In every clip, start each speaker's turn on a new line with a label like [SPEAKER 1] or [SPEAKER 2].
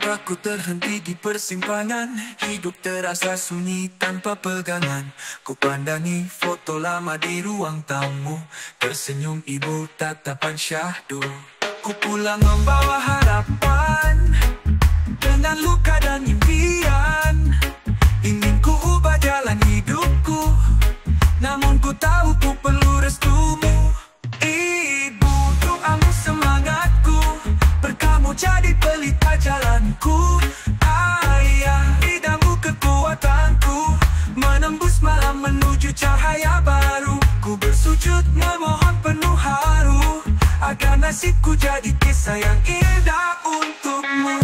[SPEAKER 1] Langkahku terhenti di persimpangan, hidup terasa sunyi tanpa pegangan. Ku pandangi foto lama di ruang tamu, tersenyum ibu tatapan syahdu. Ku pulang membawa harapan, dengan luka dan impian. Ingin ku ubah jalan hidupku, namun ku tahu ku perlu restumu. Ibu, doamu semangatku, berkamu jadi pelita jalanku. Ayah, ridamu kekuatanku, menembus malam menuju cahaya baru. Ku bersujud memohon penuh haru, agar nasibku jadi kisah yang indah untukmu.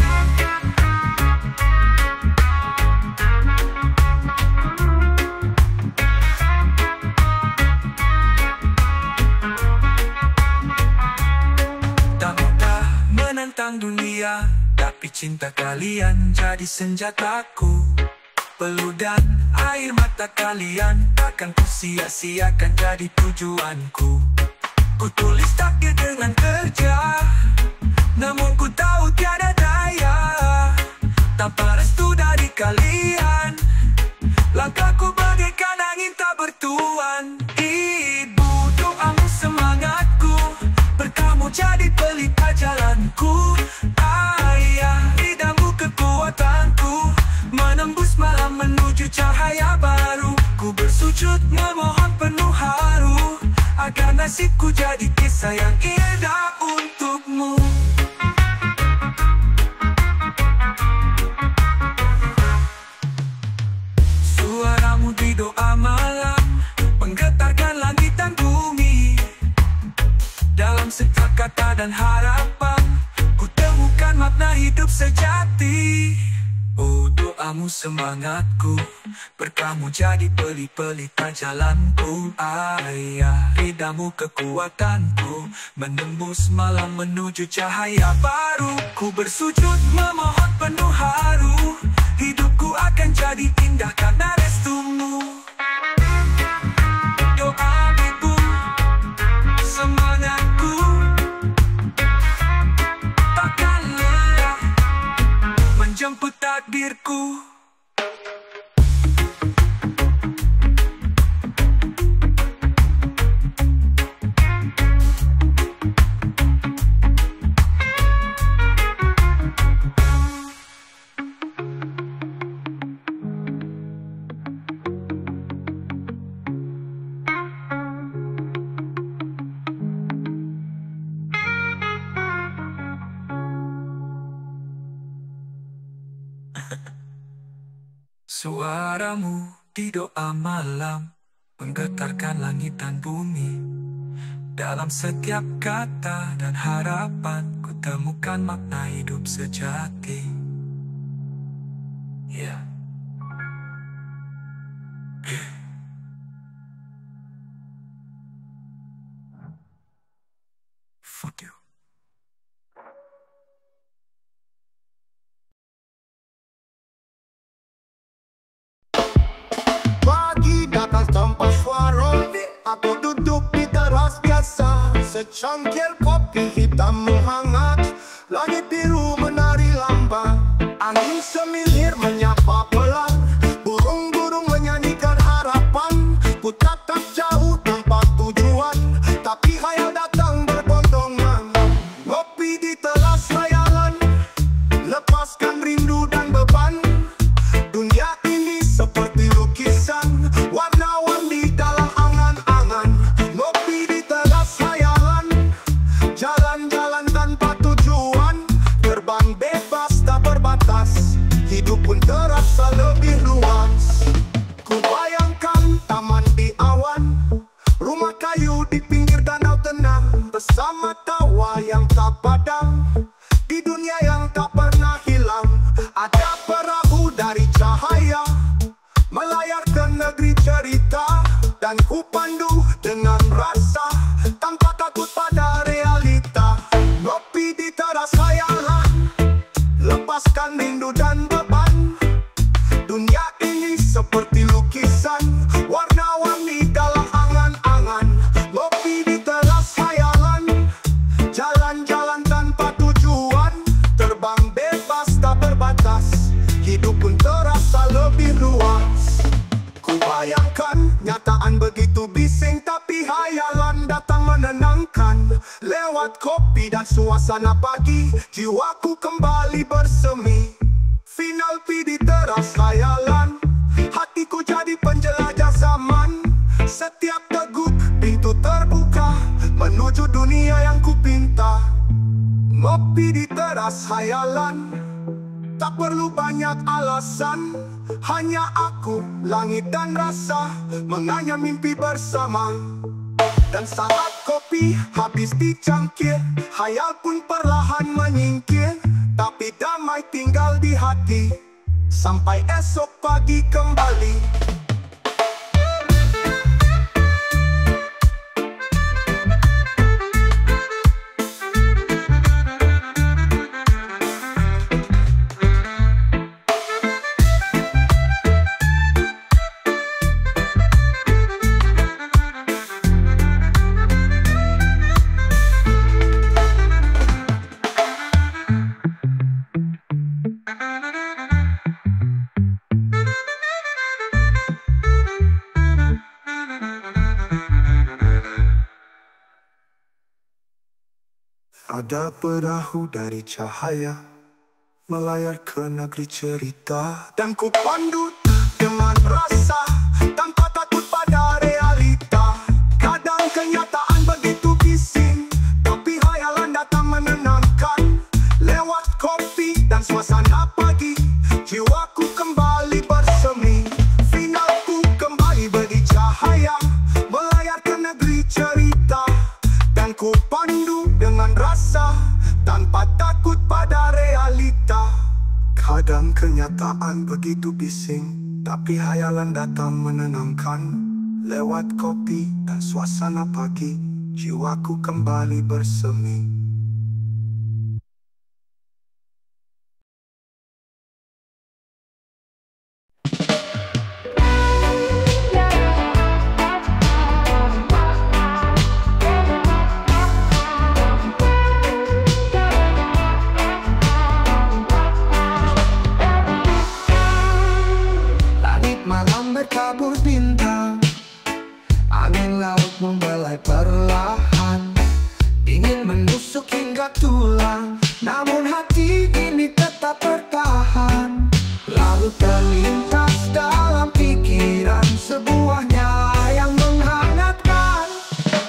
[SPEAKER 1] Menantang dunia, tapi cinta kalian jadi senjataku. Peluh dan air mata kalian takkan ku sia-siakan jadi tujuanku. Ku tulis takdir dengan kerja, namun ku tahu tiada daya tanpa restu dari kalian. Langkahku bagaikan angin tak bertuan. Ibu, doamu semangatku, berkamu jadi pelita jalanku. Ayah, ridamu kekuatanku, menembus malam menuju cahaya baru. Ku bersujud memohon penuh haru, agar nasibku jadi kisah yang indah untukmu. Suaramu di doa malam menggetarkan langit dan bumi. Dalam setiap kata dan harapan, ku temukan makna hidup sejati. Oh, doamu semangatku, berkamu jadi pelita jalanku. Ayah, ridamu kekuatanku, menembus malam menuju cahaya baru. Ku bersujud memohon penuh haru, hidupku akan jadi indah karena restumu. Doa ibu, semangatku, takkan lelah menjemput takdirku. Suaramu di doa malam menggetarkan langit dan bumi. Dalam setiap kata dan harapan, ku temukan makna hidup sejati. Yeah. Fuck you.
[SPEAKER 2] Tanpa suara, aku duduk di teras biasa. Secangkir kopi hitam menghangat, langit biru menari lamban. Angin semilir menyapa pelan, burung-burung menyanyikan harapan. Ku tatap jauh tanpa tujuan, tapi khayal datang berbondongan. Ngopi di teras khayalan, lepaskan rindu dan beban. Dunia ini seperti lukisan, warna-warni dalam angan-angan. Ngopi di teras khayalan, jalan-jalan tanpa tujuan. Terbang bebas tak berbatas, hidup pun terasa lebih luas. Ku bayangkan taman di awan, rumah kayu di pinggir danau tenang. Bersama tawa yang tak padam, di dunia yang tak pernah hilang. Ada perahu dari cahaya, melayar ke negeri cerita. Dan ku pandu dengan rasa, tanpa takut pada realita. Ngopi di teras khayalan, lepaskan rindu dan beban. Dunia ini seperti lukisan, warna-warni dalam angan-angan. Ngopi di teras khayalan, jalan-jalan tanpa tujuan. Terbang bebas tak bayangkan, nyataan begitu bising tapi hayalan datang menenangkan. Lewat kopi dan suasana pagi, jiwaku kembali bersemi. Final P di teras khayalan, hatiku jadi penjelajah zaman. Setiap teguk pintu terbuka menuju dunia yang kupinta. Ngopi di teras khayalan, tak perlu banyak alasan. Hanya aku, langit dan rasa, menganyam mimpi bersama. Dan saat kopi habis dicangkir, hayal pun perlahan menyingkir. Tapi damai tinggal di hati, sampai esok pagi kembali. Ada perahu dari cahaya melayar ke negeri cerita, dan ku pandu dengan rasa tanpa takut pada realita. Kadang kenyataan begitu bising, tapi hayalan datang menenangkan. Lewat kopi dan suasana pagi, jiwaku kembali bersemi. Finalku kembali beri cahaya melayar ke negeri cerita, dan ku pandu dengan rasa tanpa takut pada realita. Kadang kenyataan begitu bising, tapi hayalan datang menenangkan. Lewat kopi dan suasana pagi, jiwaku kembali bersemi. Berkabut bintang, angin laut membelai perlahan, ingin menusuk hingga tulang, namun hati ini tetap bertahan. Lalu terlintas dalam pikiran sebuah nyala yang menghangatkan.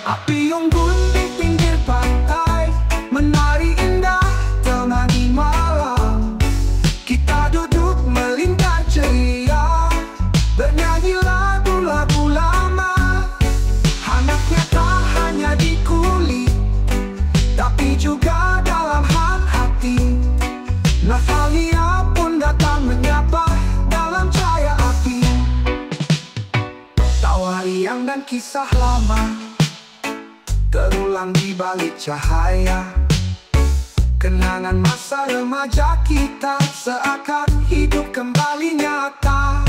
[SPEAKER 2] Api unggun di pinggir pantai, menari indah temani malam. Kita duduk melingkar ceria, bernyanyi lagu-lagu lama. Hangatnya tak hanya di kulit, tapi juga dalam hati. Nostalgia pun datang menyapa dalam cahaya api. Tawa riang dan kisah lama terulang di balik cahaya. Kenangan masa remaja kita seakan hidup kembali nyata.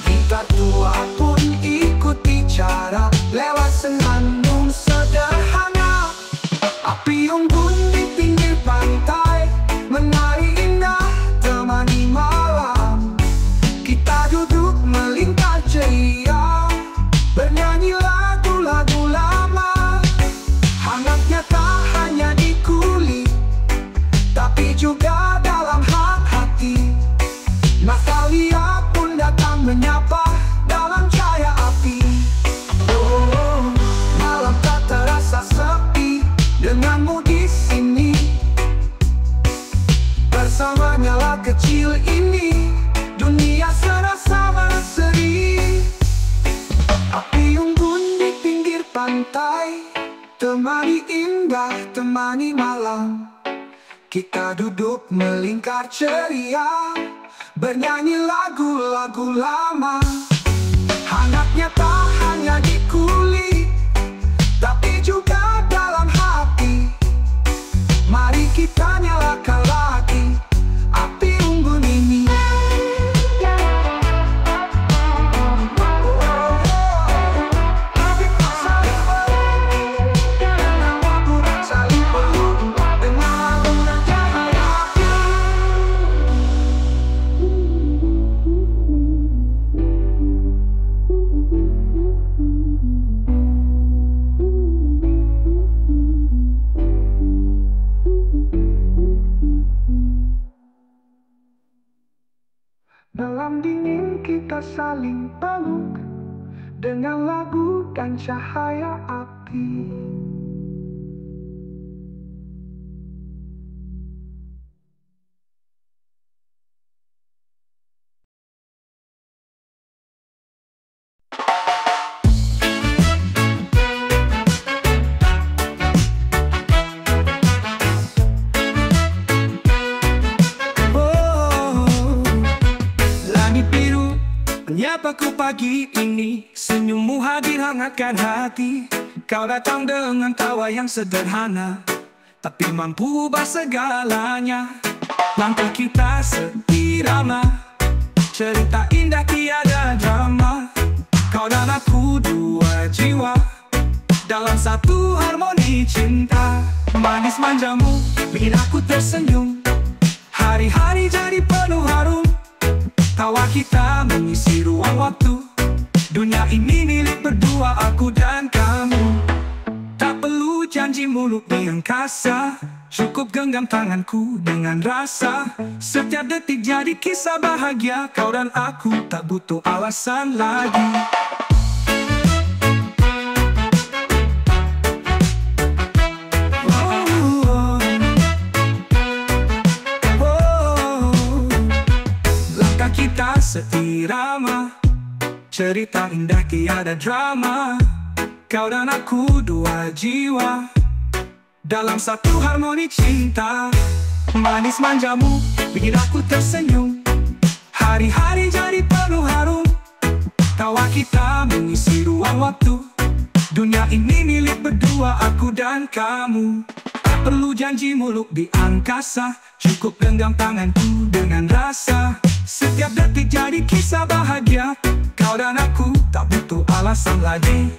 [SPEAKER 2] Gitar tua pun ikut bicara lewat senandung sederhana. Api unggun di pinggir pantai, menari indah temani malam. Kita duduk melingkar ceria, bernyanyi lagu-lagu lama. Hangatnya tak hanya di kulit, tapi juga dalam hati. Nostalgia pun datang menyapa dalam cahaya api. Oh, malam tak terasa sepi denganmu di sini. Bersama nyala kecil ini, dunia serasa berseri. Api unggun di pinggir pantai, temani indah, temani malam. Kita duduk melingkar ceria, bernyanyi lagu-lagu lama. Hangatnya tak hanya di kulit, tapi juga dalam hati. Mari kita nyalakan lagi api unggun ini. kita saling peluk dengan lagu dan cahaya api.
[SPEAKER 1] Menyapa pagi ini, senyummu hadir hangatkan hati. Kau datang dengan tawa yang sederhana, tapi mampu ubah segalanya. Langkah kita seirama, cerita indah tiada drama. Kau dan aku dua jiwa dalam satu harmoni cinta. Manis manjamu bikin aku tersenyum, hari-hari jadi penuh harum. Tawa kita mengisi ruang waktu, dunia ini milik berdua, aku dan kamu. Tak perlu janji mulut di angkasa, cukup genggam tanganku dengan rasa. Setiap detik jadi kisah bahagia, kau dan aku tak butuh alasan lagi. Kita seirama, cerita indah tiada drama. Kau dan aku dua jiwa dalam satu harmoni cinta. Manis manjamu bikin aku tersenyum, hari-hari jadi penuh harum. Tawa kita mengisi ruang waktu, dunia ini milik berdua, aku dan kamu. Tak perlu janji muluk di angkasa, cukup genggam tanganku dengan rasa. Setiap detik jadi kisah bahagia, kau dan aku tak butuh alasan lagi.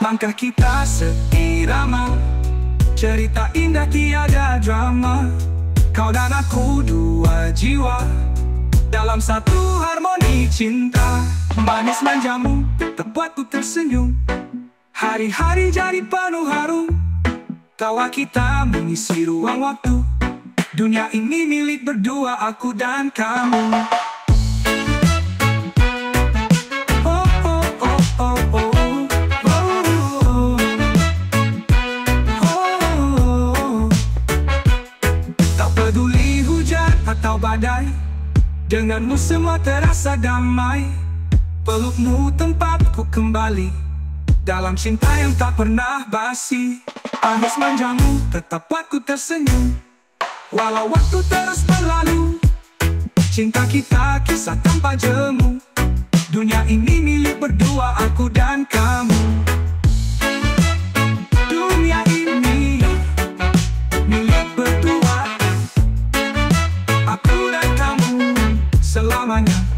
[SPEAKER 1] Langkah kita seirama, cerita indah tiada drama. Kau dan aku dua jiwa dalam satu harmoni cinta. Manis manjamu terbuatku tersenyum, hari-hari jadi penuh harum. Tawa kita mengisi ruang waktu, dunia ini milik berdua, aku dan kamu. Tak peduli hujan atau badai, denganmu semua terasa damai. Pelukmu tempatku kembali dalam cinta yang tak pernah basi. Manis manjamu tetap buatku tersenyum, walau waktu terus berlalu. Cinta kita kisah tanpa jemu, dunia ini milik berdua, aku dan kamu. Dunia ini milik berdua, aku dan kamu selamanya.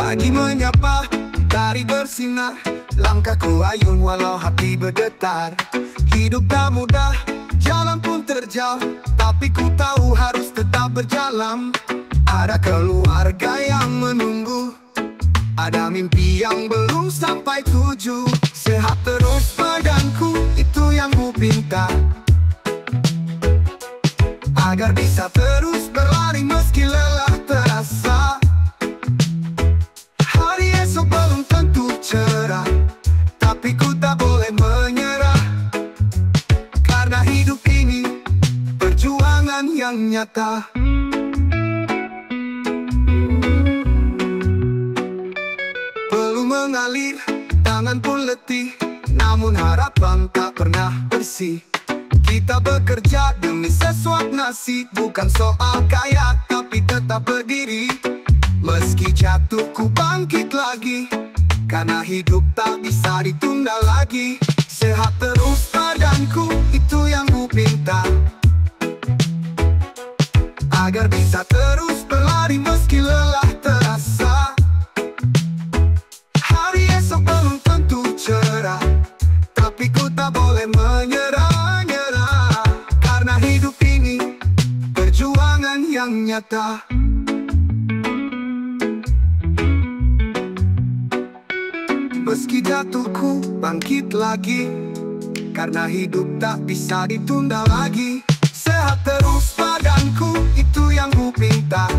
[SPEAKER 2] Pagi menyapa, dari bersinar, langkahku ayun walau hati berdetar. Hidup tak mudah, jalan pun terjal, tapi ku tahu harus tetap berjalan. Ada keluarga yang menunggu, ada mimpi yang belum sampai tuju. Sehat terus badanku, itu yang ku pinta, agar bisa terus berlari meski lelah terasa. Hari esok belum tentu cerah, tapi ku tak boleh menyerah, karena hidup ini perjuangan yang nyata. Belum mengalir, tangan pun letih, namun harapan tak pernah bersih. Kita bekerja demi sesuap nasib, bukan soal kaya tapi tetap berdiri. Meski jatuh ku bangkit lagi, karena hidup tak bisa ditunda lagi. Sehat terus badanku, itu yang ku pinta, agar bisa terus nyata. Meski jatuh ku bangkit lagi, karena hidup tak bisa ditunda lagi. Sehat terus badanku, itu yang ku pinta.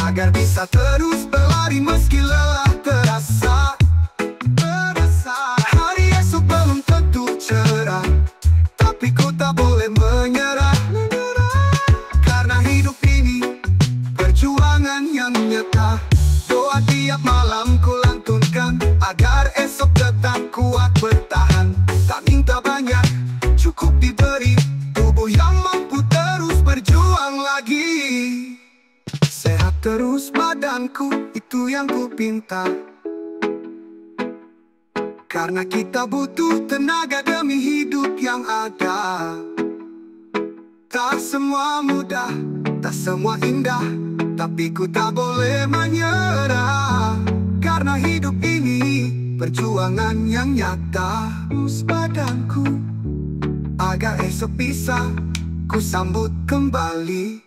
[SPEAKER 2] Agar bisa terus berlari meski lelah terasa. Hari esok belum tentu cerah, tapi ku tak boleh menyerah. Karena hidup ini perjuangan yang nyata. Doa tiap malam ku lantunkan, agar esok tetap kuat bertahan. Tak minta banyak, cukup diberi tubuh yang mampu terus berjuang lagi. Sehat terus badanku, itu yang ku pinta. Karena kita butuh tenaga demi hidup yang ada. Tak semua mudah, tak semua indah, tapi ku tak boleh menyerah. Karena hidup ini perjuangan yang nyata. Terus badanku, agar esok bisa ku sambut kembali.